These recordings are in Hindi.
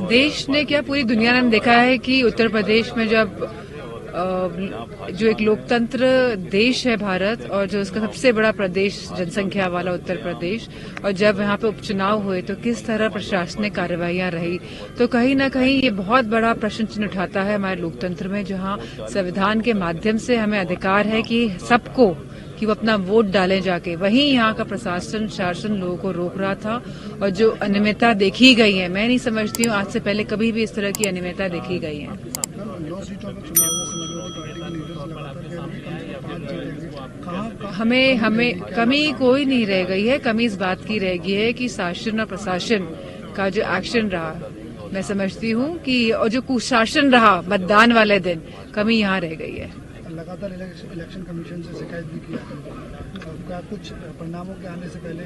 देश ने क्या पूरी दुनिया ने देखा है कि उत्तर प्रदेश में जब जो एक लोकतंत्र देश है भारत और जो उसका सबसे बड़ा प्रदेश जनसंख्या वाला उत्तर प्रदेश, और जब यहाँ पे उपचुनाव हुए तो किस तरह प्रशासनिक कार्रवाइयां रही, तो कहीं ना कहीं ये बहुत बड़ा प्रश्न चिन्ह उठाता है हमारे लोकतंत्र में, जहाँ संविधान के माध्यम से हमें अधिकार है कि सबको कि वो अपना वोट डालें जाके। वहीं यहाँ का प्रशासन शासन लोगों को रोक रहा था और जो अनियमितता देखी गई है, मैं नहीं समझती हूँ आज से पहले कभी भी इस तरह की अनियमितता देखी गई है। हमें कमी कोई नहीं रह गई है। कमी इस बात की रह गई है कि शासन और प्रशासन का जो एक्शन रहा, मैं समझती हूँ कि और जो कुशासन रहा मतदान वाले दिन, कमी यहाँ रह गई है। लगातार इलेक्शन कमीशन से शिकायत भी की, क्या कुछ परिणामों के आने से पहले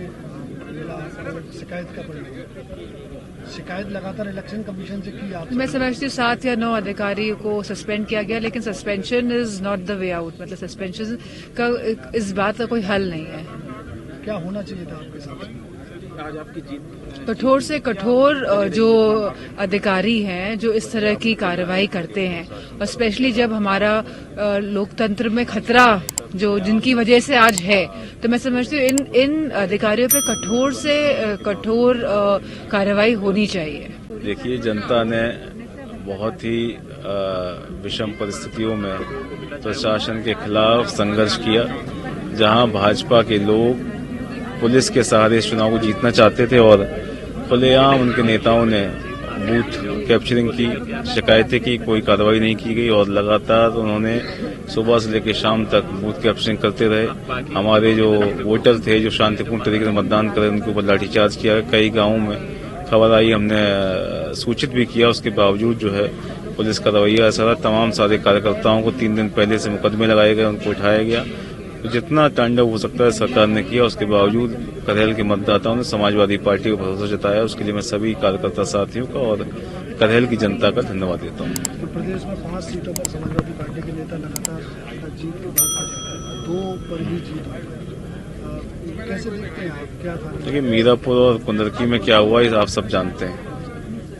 शिकायत का परिणाम, शिकायत लगातार इलेक्शन कमीशन से की आप? मैं समझती हूँ 7 या 9 अधिकारियों को सस्पेंड किया गया, लेकिन suspension is not the way out. मतलब सस्पेंशन का इस बात का कोई हल नहीं है। क्या होना चाहिए था आपके साथ? आज आपकी जीत, कठोर से कठोर जो अधिकारी हैं जो इस तरह की कार्रवाई करते हैं, और स्पेशली जब हमारा लोकतंत्र में खतरा जो जिनकी वजह से आज है, तो मैं समझती हूँ इन अधिकारियों पे कठोर से कठोर कार्रवाई होनी चाहिए। देखिए, जनता ने बहुत ही विषम परिस्थितियों में प्रशासन के खिलाफ संघर्ष किया, जहां भाजपा के लोग पुलिस के सहारे इस चुनाव को जीतना चाहते थे और खुलेआम उनके नेताओं ने बूथ कैप्चरिंग की, शिकायतें की, कोई कार्रवाई नहीं की गई और लगातार उन्होंने सुबह से लेकर शाम तक बूथ कैप्चरिंग करते रहे। हमारे जो वोटर थे जो शांतिपूर्ण तरीके से मतदान करे, उनके ऊपर लाठीचार्ज किया। कई गांवों में खबर आई, हमने सूचित भी किया, उसके बावजूद जो है पुलिस का रवैया ऐसा रहा। तमाम सारे कार्यकर्ताओं को 3 दिन पहले से मुकदमे लगाए गए, उनको उठाया गया। तो जितना तांडव हो सकता है सरकार ने किया, उसके बावजूद करहेल के मतदाताओं ने समाजवादी पार्टी को भरोसा जताया। उसके लिए मैं सभी कार्यकर्ता साथियों का और करहेल की जनता का धन्यवाद देता हूँ। तो प्रदेश में 5 सीटों पर समाजवादी पार्टी के नेता लगातार जीत की बात करते हैं, 2 पर ही जीत हुई, कैसे देखते हैं आप? क्या था? देखिए, मीरापुर और कुंदरकी में क्या हुआ आप सब जानते हैं,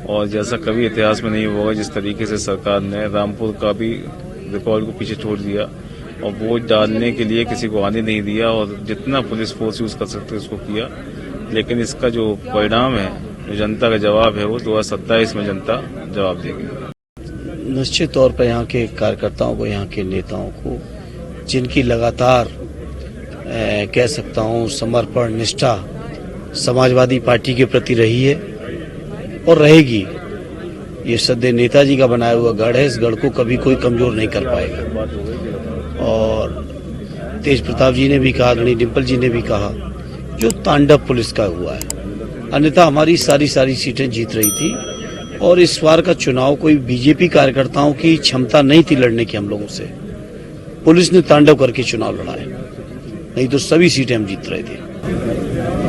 और जैसा कभी इतिहास में नहीं हुआ जिस तरीके से सरकार ने रामपुर का भी रिकॉर्ड को पीछे छोड़ दिया और वोट डालने के लिए किसी को आने नहीं दिया, और जितना पुलिस फोर्स यूज कर सकते उसको किया। लेकिन इसका जो परिणाम है, जो जनता का जवाब है, वो 2027 में जनता जवाब देगी। निश्चित तौर पर यहाँ के कार्यकर्ताओं को, यहाँ के नेताओं को, जिनकी लगातार कह सकता हूँ समर्पण निष्ठा समाजवादी पार्टी के प्रति रही है और रहेगी। ये सदैव नेताजी का बनाया हुआ गढ़ है, इस गढ़ को कभी कोई कमजोर नहीं कर पाएगा। और तेज प्रताप जी ने भी कहा, गणी डिम्पल जी ने भी कहा, जो तांडव पुलिस का हुआ है, अन्यथा हमारी सारी सीटें जीत रही थी। और इस बार का चुनाव कोई बीजेपी कार्यकर्ताओं की क्षमता नहीं थी लड़ने की हम लोगों से, पुलिस ने तांडव करके चुनाव लड़ा है, नहीं तो सभी सीटें हम जीत रहे थे।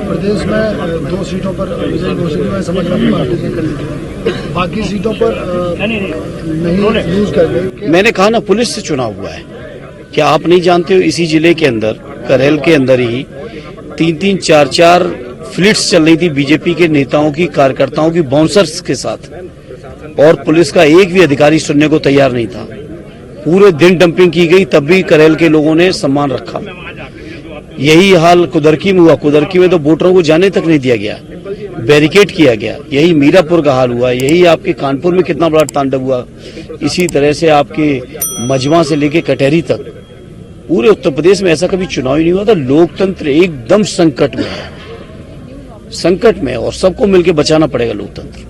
प्रदेश में 2 सीटों पर विजय घोषित, मैं समझ रहा हूँ पार्टी ने कर ली थी, बाकी सीटों पर नहीं यूज कर गई। मैंने कहा ना, पुलिस से चुनाव हुआ है। क्या आप नहीं जानते हो, इसी जिले के अंदर करहेल के अंदर ही 3-3, 4-4 फ्लिट्स चल रही थी बीजेपी के नेताओं की, कार्यकर्ताओं की, बाउंसर्स के साथ, और पुलिस का एक भी अधिकारी सुनने को तैयार नहीं था। पूरे दिन डंपिंग की गई, तब भी करहेल के लोगों ने सम्मान रखा। यही हाल कुदरकी में हुआ। कुदरकी में तो वोटरों को जाने तक नहीं दिया गया, बैरिकेड किया गया। यही मीरापुर का हाल हुआ, यही आपके कानपुर में कितना बड़ा तांडव हुआ। इसी तरह से आपके मजमा से लेके कटहरी तक पूरे उत्तर प्रदेश में ऐसा कभी चुनाव ही नहीं हुआ था। लोकतंत्र एकदम संकट में है, और सबको मिलकर बचाना पड़ेगा लोकतंत्र।